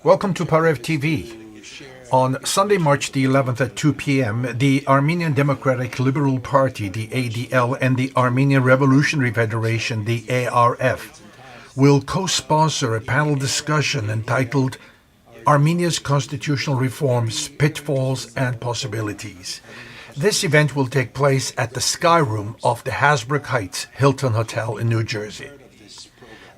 Welcome to Parev TV. On Sunday, March the 11th at 2 p.m., the Armenian Democratic Liberal Party, the ADL, and the Armenian Revolutionary Federation, the ARF, will co-sponsor a panel discussion entitled Armenia's Constitutional Reforms, Pitfalls and Possibilities. This event will take place at the Sky Room of the Hasbrouck Heights Hilton Hotel in New Jersey.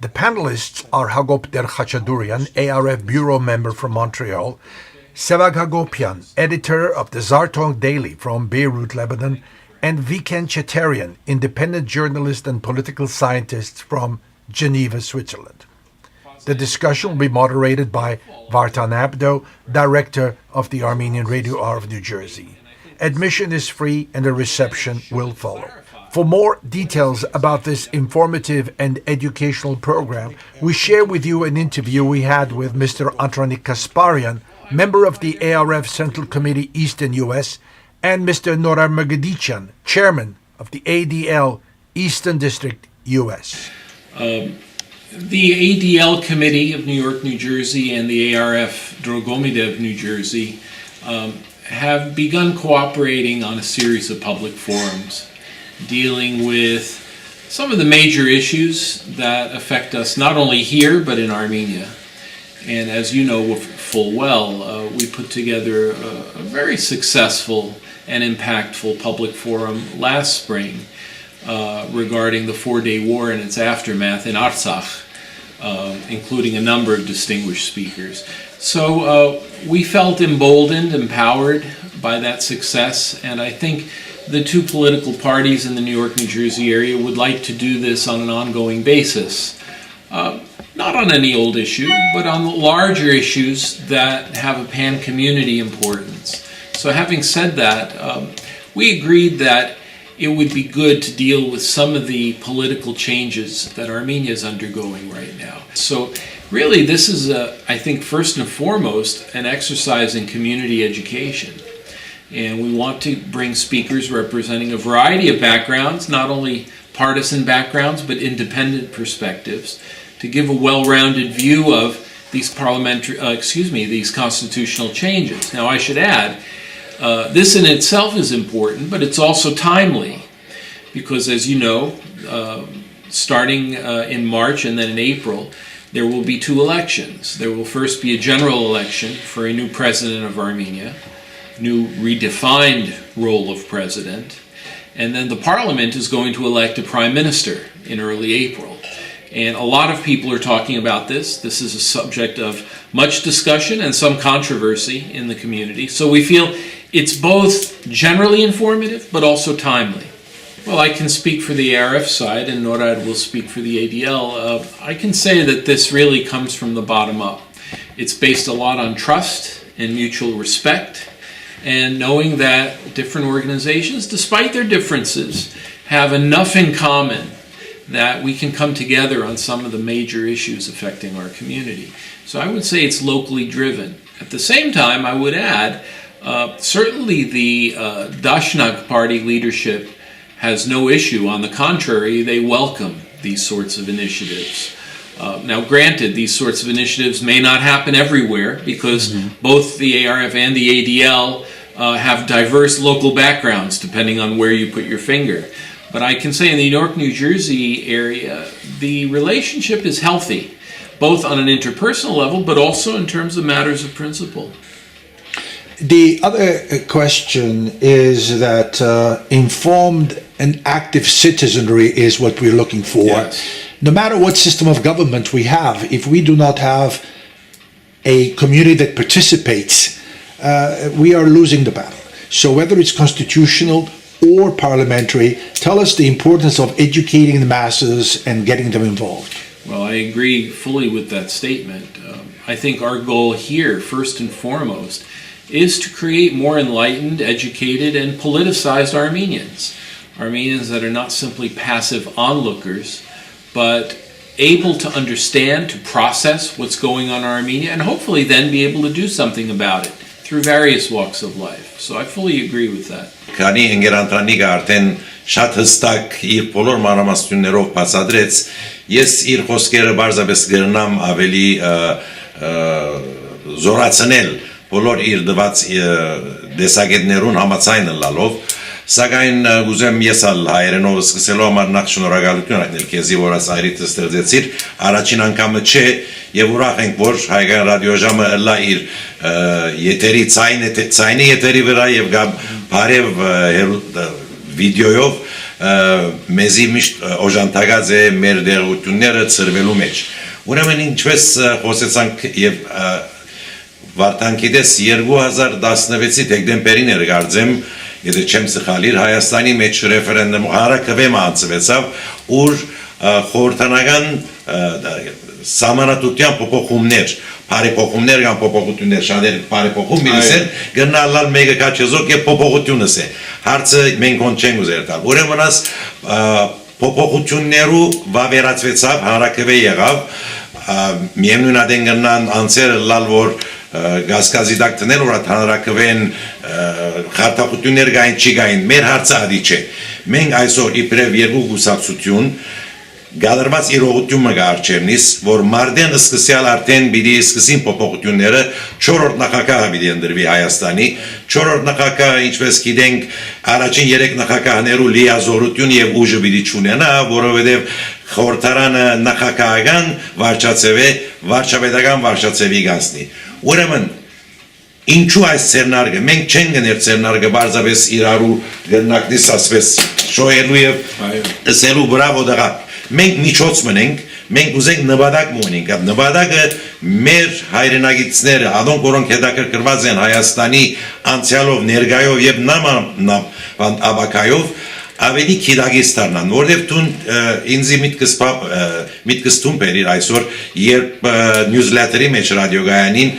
The panelists are Hagop Der Khachadurian, ARF Bureau member from Montreal, Sevag Hagopian, editor of the Zartong Daily from Beirut, Lebanon, and Viken Chetarian, independent journalist and political scientist from Geneva, Switzerland. The discussion will be moderated by Vartan Abdo, director of the Armenian Radio Hour of New Jersey. Admission is free and a reception will follow. For more details about this informative and educational program, we share with you an interview we had with Mr. Antranik Kasparian, member of the ARF Central Committee Eastern U.S., and Mr. Norar Magadichyan, chairman of the ADL Eastern District U.S. The ADL Committee of New York, New Jersey, and the ARF Drogomide of New Jersey have begun cooperating on a series of public forums dealing with some of the major issues that affect us not only here but in Armenia. And as you know full well, we put together a very successful and impactful public forum last spring regarding the four-day war and its aftermath in Artsakh, including a number of distinguished speakers. So we felt emboldened, empowered by that success, and I think the two political parties in the New York, New Jersey area would like to do this on an ongoing basis. Not on any old issue, but on larger issues that have a pan-community importance. So having said that, we agreed that it would be good to deal with some of the political changes that Armenia is undergoing right now. So really this is, I think, first and foremost, an exercise in community education. And we want to bring speakers representing a variety of backgrounds, not only partisan backgrounds, but independent perspectives, to give a well-rounded view of these these constitutional changes. Now, I should add, this in itself is important, but it's also timely, because as you know, starting in March and then in April, there will be two elections. There will first be a general election for a new president of Armenia, new redefined role of president, and then the parliament is going to elect a prime minister in early April. And a lot of people are talking about this. This is a subject of much discussion and some controversy in the community. So we feel it's both generally informative but also timely. Well, I can speak for the ARF side, and Norad will speak for the ADL. I can say that this really comes from the bottom up. It's based a lot on trust and mutual respect, and knowing that different organizations, despite their differences, have enough in common that we can come together on some of the major issues affecting our community. So I would say it's locally driven. At the same time, I would add, certainly the Dashnak party leadership has no issue. On the contrary, they welcome these sorts of initiatives. Now, granted, these sorts of initiatives may not happen everywhere because both the ARF and the ADL have diverse local backgrounds depending on where you put your finger. But I can say in the New York, New Jersey area, the relationship is healthy, both on an interpersonal level, but also in terms of matters of principle. The other question is that informed and active citizenry is what we're looking for. Yes. No matter what system of government we have, if we do not have a community that participates, we are losing the battle. So whether it's constitutional or parliamentary, tell us the importance of educating the masses and getting them involved. Well, I agree fully with that statement. I think our goal here, first and foremost, is to create more enlightened, educated, and politicized Armenians. Armenians that are not simply passive onlookers, but able to understand, to process what's going on in Armenia, and hopefully then be able to do something about it through various walks of life. So I fully agree with that. Քանի ընկերանտանիկը արդեն շատ հստակ իր բոլոր մանրամասնություններով բացադրեց, ես իր խոսքերը բարձրապես գրնամ ավելի զորացնել բոլոր իր դված դեսագետներուն համաձայն լալով սակայն ուզեմ ես ալ հայերենով սկսելու համար նախ շնորհակալություն հայտնել քեզի որ այս այրիթը ստեղծեցիր առաջին անգամը չէ եւ ուրախ ենք որ հայկական ռադիոժամը լա իր եթերի ցայնի եթերի վրա եւ գամ բարև վիդեոյով մեզի միշտ օժանդակած է մեր դերությունները ծրվելու մեջ ուրեմն ինչպես խոսեցանք եւ վարտանքիդես 2016-ի դեկտեմբերին էր գարձեմ եթե չեմ սխալիր Հայաստանի մեջ ռեֆերենդում հարակվեմ անցվեցավ ուր խորհրդանական սահմանադրության փոփոխումներ բարեփոխումներ կամ փոփոխություններ շատեր բարեփոխում միլիսեն գնալալ մեկը կաչեզոք եւ փոփոխությունս է հարցը մենք ոնց չենք ուզեր տալ ուրեմն աս փոփոխություններու վավերացվեցավ հարակվե եղավ միևնույն ադեն գնան անցեր լալ որ գասկազի դակտներ որ հանրակվեն խարտախություններ գային չի գային մեր հարցը ադի չէ մենք այսօր իբրև երկու գուսակցություն գալարված իրողությունը գարչերնիս որ մարդեն սկսյալ արդեն բիդի սկսին փոփոխությունները 4-րդ նախագահը բիդի ընդրվի Հայաստանի 4-րդ նախագահը ինչպես գիտենք առաջին 3 նախագահներու լիազորություն եւ ուժը բիդի չունենա որովհետեւ խորհրդարանը նախագահական վարչապետական վարչացեվի գանցնի ուրեմն ինչու այս ցերնարգը մենք չենք գներ ցերնարգը բարձավես իրարու գնակնից ասվես շոյելու եւ սելու բրավո դղա մենք միջոց մնենք մենք ուզենք նվադակ մունենք նվադակը մեր հայրենագիտները adonk որոնք հետաքրքրված են Հայաստանի անցյալով ներկայով եւ նամ աբակայով ավելի քիդագից դառնան որովհետեւ դու ինձի միտքս տուն բերիր այսօր երբ նյուզլետերի մեջ ռադիոգայանին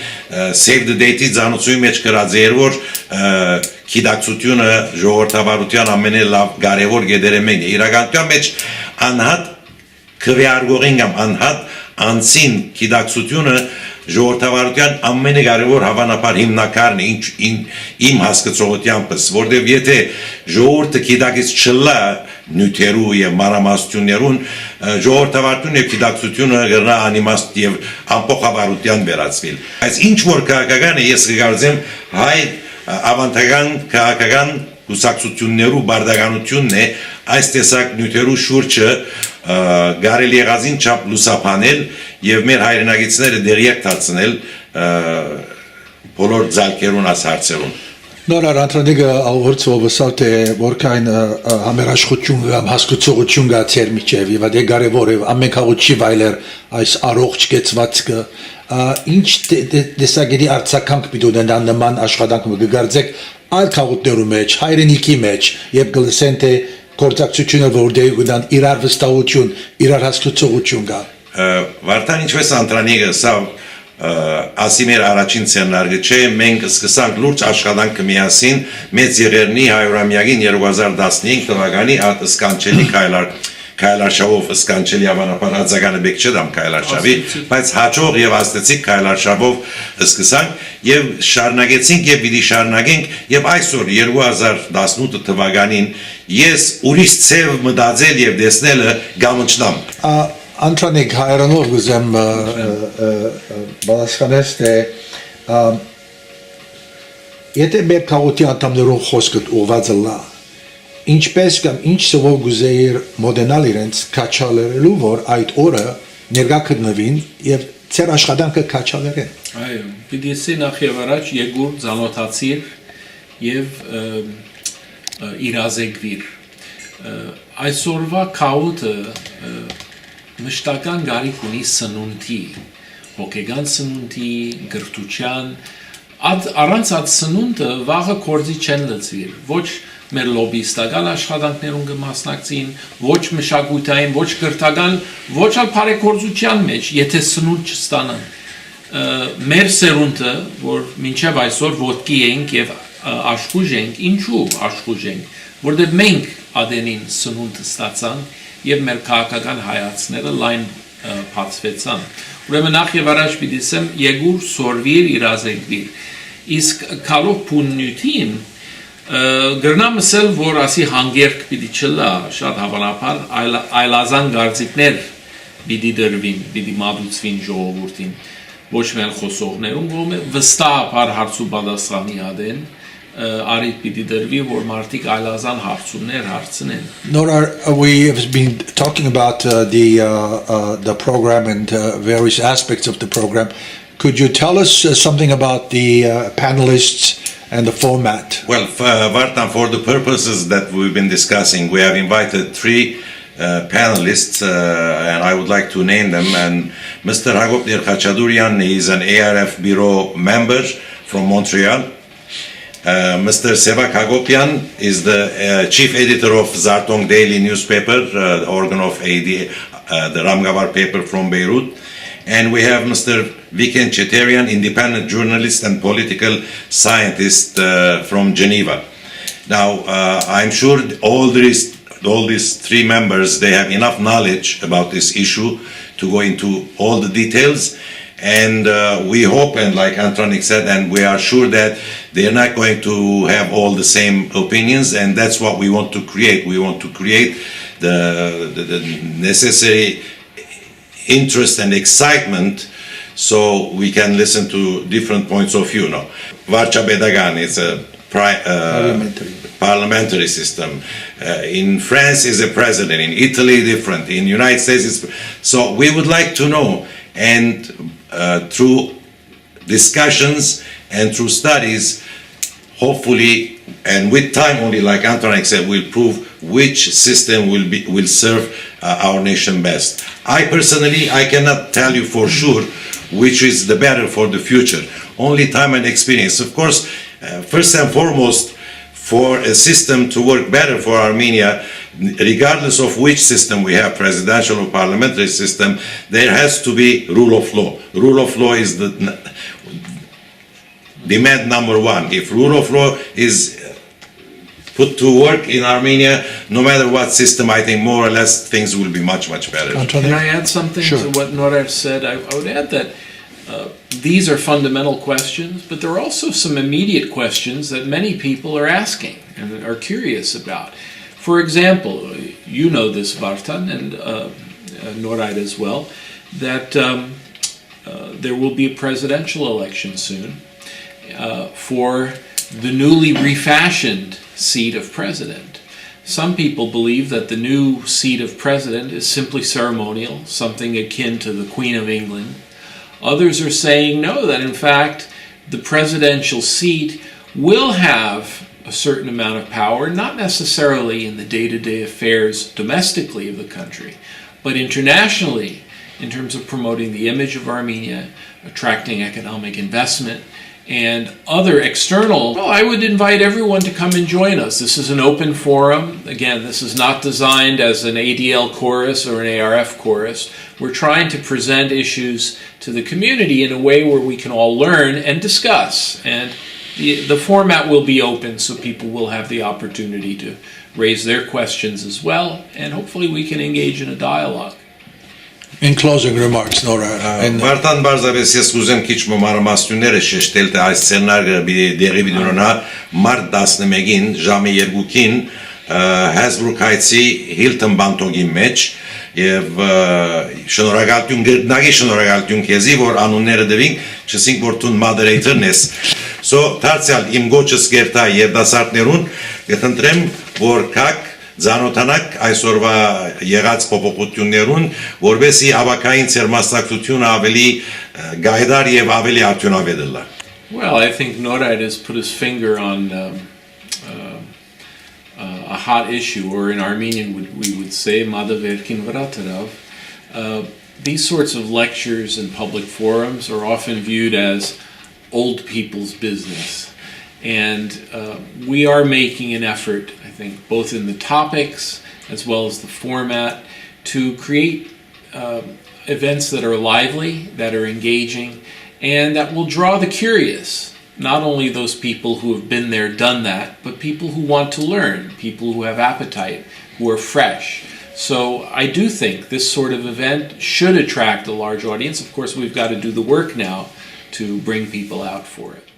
save the date-ի ցանուցույի մեջ գրած էր որ քիդակցությունը ժողովրդավարության ամենալավ կարևոր գեդերը մեն է իրականության մեջ անհատ քվեարկողին կամ անհատ անցին քիդակցությունը ժողովրդավարության ամենակարևոր հավանաբար հիմնակարն է իմ հասկացողությամբ որտեղ եթե ժողովուրդը քիդակից չլա նյութերու եւ մանրամասնություններուն ժողովրդավարությունը եւ քիդակցությունը գտնա անիմաստ եւ ամփոխավարության վերածվել այս ինչ որ քաղաքական է ես կգարձեմ հայ ավանդական քաղաքական գուսակցություններու բարդականությունն է այս տեսակ նյութերու շուրջը գարելի եղածին չափ լուսափանել եւ մեր հայրենագիտները դերյակ դարձնել բոլոր ձալկերուն աս հարցերուն նոր առանձնիկը ալվորցով ասած է որքան համերաշխություն կամ հասկացողություն կա ցեր միջև եւ դա կարեւոր է ամեն քաղաքի վայրեր այս առողջ կեցվածքը ինչ դեսագերի արձականք պիտի նման աշխատանք կգարձեք այլ քաղաքներու մեջ հայրենիքի մեջ եւ գլսեն թե կորցակցությունը որտեղ գտան իրար վստահություն իրար հասկացողություն կա վարտան ինչպես անտրանիգը սա ասիմեր առաջին ցերնարգը չէ մենք սկսանք լուրջ աշխատանք միասին մեծ եղերնի հայրամյակին 2015 թվականի սկանչելի քայլարշավով սկանչելի ավանապար ածականը բեք չդամ քայլարշավի բայց հաջող եւ աստեցիկ քայլարշավով սկսանք եւ շարունակեցինք եւ պիտի շարունակենք եւ այսօր 2018 թվականին ես ուրիշ ցև մտածել եւ տեսնելը գամնչնամ Անտրանիկ հայրանով գուզեմ բալասկանես թե եթե մեր քաղաքի անդամներով խոսքը ուղղված լա ինչպես կամ ինչ սովոր գուզեիր մոդենալ իրենց կաչալերելու որ այդ օրը ներկա կգնվին եւ ծեր աշխատանքը կաչալերեն այո պիտի սի նախ եւ առաջ եգուր ցանոթացիր եւ իրազեկվիր այսօրվա քաուտը մշտական գարիք ունի սնունդի, հոգեգան սնունդի, գրթության, առանց այդ սնունդը վաղը կորձի չեն լծվիր, ոչ մեր լոբիստական աշխատանքներուն կմասնակցին, ոչ մշակութային, ոչ գրթական, ոչ ալ բարեգործության մեջ, եթե սնունդ չստանան։ Մեր սերունդը, որ մինչև այսօր ոտքի ենք եւ աշխուժ ենք, ինչու աշխուժ ենք, որտեղ մենք ադենին սնունդ ստացանք եւ մեր քաղաքական հայացքները լայն բացվեցան ուրեմն նախ եւ առաջ պիտի ասեմ եգուր սորվիր իրազեկվիր իսկ քալով փուննյութին գրնամսել որ ասի հանգերք պիտի չլա շատ հավանաբար այլազան գարձիկներ պիտի դրվին պիտի մատուցվին ժողովրդին ոչ միայն խոսողներուն կողմէ վստահաբար հարցու պատասխանի ադեն արիտ պիտի դրվի որ մարդիկ այլազան հարցումներ հարցնեն. Nora, we have been talking about the program and various aspects of the program. Could you tell us something about the panelists and the format? Well, Vartan, for the purposes that we've been discussing, we have invited three panelists, and I would like to name them. And Mr. Hagopnir Khachadurian is an ARF Bureau member from Montreal. Mr. Sevak Hagopian is the chief editor of Zartong Daily newspaper, the organ of AD, the Ramgavar paper from Beirut. And we have Mr. Viken Cheterian, independent journalist and political scientist from Geneva. Now, I'm sure all these three members, they have enough knowledge about this issue to go into all the details. And we hope, and like Antronik said, and we are sure that they're not going to have all the same opinions, and that's what we want to create. We want to create the necessary interest and excitement so we can listen to different points of view. No, Varcha Bedagan is a parliamentary system. In France is a president. In Italy, different. In United States, so we would like to know, and through discussions and through studies, hopefully, and with time only, like Antonik said, we'll prove which system will serve our nation best. I personally, I cannot tell you for sure which is the better for the future. Only time and experience. Of course, first and foremost, for a system to work better for Armenia, regardless of which system we have, presidential or parliamentary system, there has to be rule of law. Rule of law is the demand number one. If rule of law is put to work in Armenia, no matter what system, I think more or less things will be much, much better. Can I add something to what Norar said? I would add that these are fundamental questions, but there are also some immediate questions that many people are asking and are curious about. For example, you know this, Vartan, and Norai as well, that there will be a presidential election soon for the newly refashioned seat of president. Some people believe that the new seat of president is simply ceremonial, something akin to the Queen of England. Others are saying no, that in fact the presidential seat will have a certain amount of power, not necessarily in the day-to-day affairs domestically of the country, but internationally in terms of promoting the image of Armenia, attracting economic investment, and other external. Well, I would invite everyone to come and join us. This is an open forum. Again, this is not designed as an ADL chorus or an ARF chorus. We're trying to present issues to the community in a way where we can all learn and discuss. And the format will be open, so people will have the opportunity to raise their questions as well, and hopefully we can engage in a dialogue. In closing remarks, Nora. Վարդան բարձավես ես կուզեմ քիչ մանրամասնությունները շեշտել, թե այս սցենարը դեղի բիդոնա մարտ 11-ին ժամի 2-ին Հեսբրուք հայցի Հիլտոն բանտոգի մեջ եւ շնորհակալություն գտնագի շնորհակալություն քեզի որ անունները դվին չսինք որ տուն moderator-ն ես so դարձյալ իմ գոչս գերտա երդասարտներուն կընտրեմ որ կակ Զանոթանակ այսօրվա եղած փոփոխություններուն, որովհետեւ ավակային ցերմաստակցությունը ավելի գայդար եւ ավելի արդյունավետ լա. Well, I think Norad has put his finger on a hot issue, or in Armenian we would say Madaverkin Vratarav. These sorts of lectures and public forums are often viewed as old people's business. And we are making an effort, I think, both in the topics as well as the format, to create events that are lively, that are engaging, and that will draw the curious. Not only those people who have been there, done that, but people who want to learn, people who have appetite, who are fresh. So I do think this sort of event should attract a large audience. Of course, we've got to do the work now to bring people out for it.